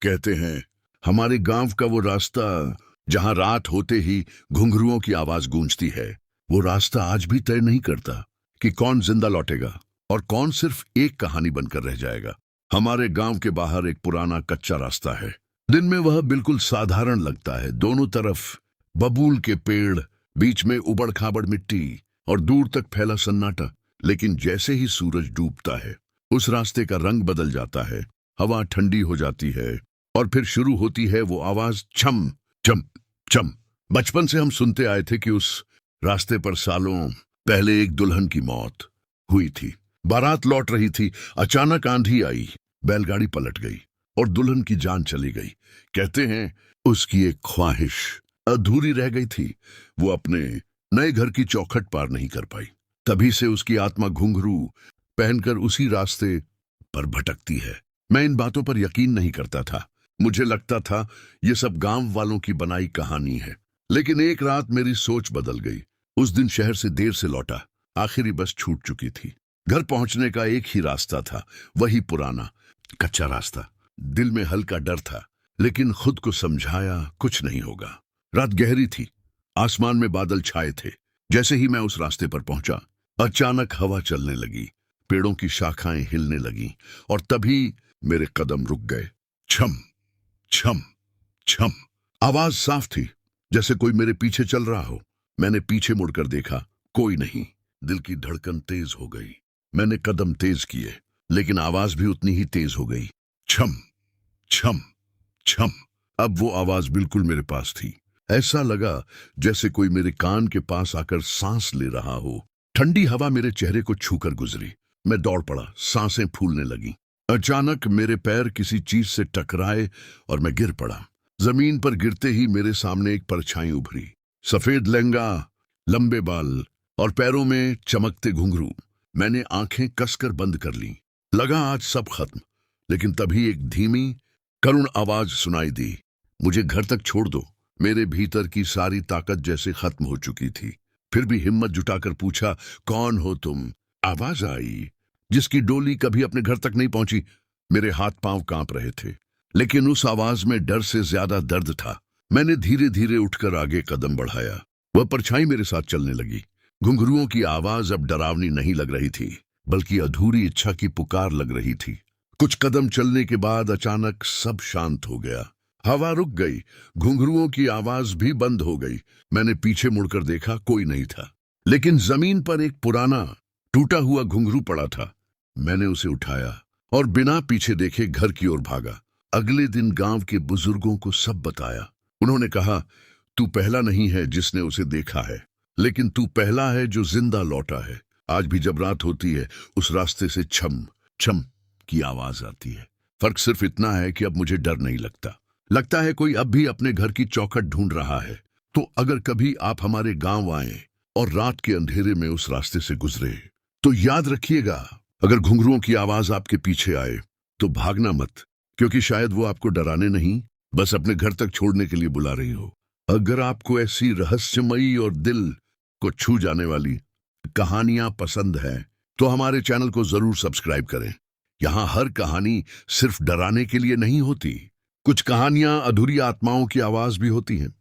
कहते हैं हमारे गांव का वो रास्ता जहां रात होते ही घुंघरुओं की आवाज गूंजती है, वो रास्ता आज भी तय नहीं करता कि कौन जिंदा लौटेगा और कौन सिर्फ एक कहानी बनकर रह जाएगा। हमारे गांव के बाहर एक पुराना कच्चा रास्ता है। दिन में वह बिल्कुल साधारण लगता है, दोनों तरफ बबूल के पेड़, बीच में उबड़ खाबड़ मिट्टी और दूर तक फैला सन्नाटा। लेकिन जैसे ही सूरज डूबता है उस रास्ते का रंग बदल जाता है, हवा ठंडी हो जाती है और फिर शुरू होती है वो आवाज, छम छम छम। बचपन से हम सुनते आए थे कि उस रास्ते पर सालों पहले एक दुल्हन की मौत हुई थी। बारात लौट रही थी, अचानक आंधी आई, बैलगाड़ी पलट गई और दुल्हन की जान चली गई। कहते हैं उसकी एक ख्वाहिश अधूरी रह गई थी, वो अपने नए घर की चौखट पार नहीं कर पाई। तभी से उसकी आत्मा घुंघरू पहनकर उसी रास्ते पर भटकती है। मैं इन बातों पर यकीन नहीं करता था, मुझे लगता था ये सब गांव वालों की बनाई कहानी है। लेकिन एक रात मेरी सोच बदल गई। उस दिन शहर से देर से लौटा, आखिरी बस छूट चुकी थी। घर पहुंचने का एक ही रास्ता था, वही पुराना कच्चा रास्ता। दिल में हल्का डर था, लेकिन खुद को समझाया कुछ नहीं होगा। रात गहरी थी, आसमान में बादल छाए थे। जैसे ही मैं उस रास्ते पर पहुंचा, अचानक हवा चलने लगी, पेड़ों की शाखाएं हिलने लगीं और तभी मेरे कदम रुक गए। छम छम छम। आवाज साफ थी, जैसे कोई मेरे पीछे चल रहा हो। मैंने पीछे मुड़कर देखा, कोई नहीं। दिल की धड़कन तेज हो गई। मैंने कदम तेज किए, लेकिन आवाज भी उतनी ही तेज हो गई। छम छम छम। अब वो आवाज बिल्कुल मेरे पास थी। ऐसा लगा जैसे कोई मेरे कान के पास आकर सांस ले रहा हो। ठंडी हवा मेरे चेहरे को छूकर गुजरी। मैं दौड़ पड़ा, सांसें फूलने लगी। अचानक मेरे पैर किसी चीज से टकराए और मैं गिर पड़ा। जमीन पर गिरते ही मेरे सामने एक परछाई उभरी, सफेद लहंगा, लंबे बाल और पैरों में चमकते घुंघरू। मैंने आंखें कसकर बंद कर लीं। लगा आज सब खत्म। लेकिन तभी एक धीमी करुण आवाज सुनाई दी, मुझे घर तक छोड़ दो। मेरे भीतर की सारी ताकत जैसे खत्म हो चुकी थी। फिर भी हिम्मत जुटाकर पूछा, कौन हो तुम? आवाज आई जिसकी डोली कभी अपने घर तक नहीं पहुंची। मेरे हाथ पांव कांप रहे थे, लेकिन उस आवाज में डर से ज्यादा दर्द था। मैंने धीरे धीरे उठकर आगे कदम बढ़ाया। वह परछाई मेरे साथ चलने लगी। घुंघरुओं की आवाज अब डरावनी नहीं लग रही थी, बल्कि अधूरी इच्छा की पुकार लग रही थी। कुछ कदम चलने के बाद अचानक सब शांत हो गया। हवा रुक गई, घुंघरुओं की आवाज भी बंद हो गई। मैंने पीछे मुड़कर देखा, कोई नहीं था, लेकिन जमीन पर एक पुराना टूटा हुआ घुंघरू पड़ा था। मैंने उसे उठाया और बिना पीछे देखे घर की ओर भागा। अगले दिन गांव के बुजुर्गों को सब बताया। उन्होंने कहा, तू पहला नहीं है जिसने उसे देखा है, लेकिन तू पहला है जो जिंदा लौटा है। आज भी जब रात होती है, उस रास्ते से छम छम की आवाज आती है। फर्क सिर्फ इतना है कि अब मुझे डर नहीं लगता। लगता है कोई अब भी अपने घर की चौखट ढूंढ रहा है। तो अगर कभी आप हमारे गांव आए और रात के अंधेरे में उस रास्ते से गुजरे, तो याद रखिएगा, अगर घुंघरुओं की आवाज आपके पीछे आए तो भागना मत, क्योंकि शायद वो आपको डराने नहीं, बस अपने घर तक छोड़ने के लिए बुला रही हो। अगर आपको ऐसी रहस्यमयी और दिल को छू जाने वाली कहानियां पसंद है तो हमारे चैनल को जरूर सब्सक्राइब करें। यहाँ हर कहानी सिर्फ डराने के लिए नहीं होती, कुछ कहानियां अधूरी आत्माओं की आवाज भी होती हैं।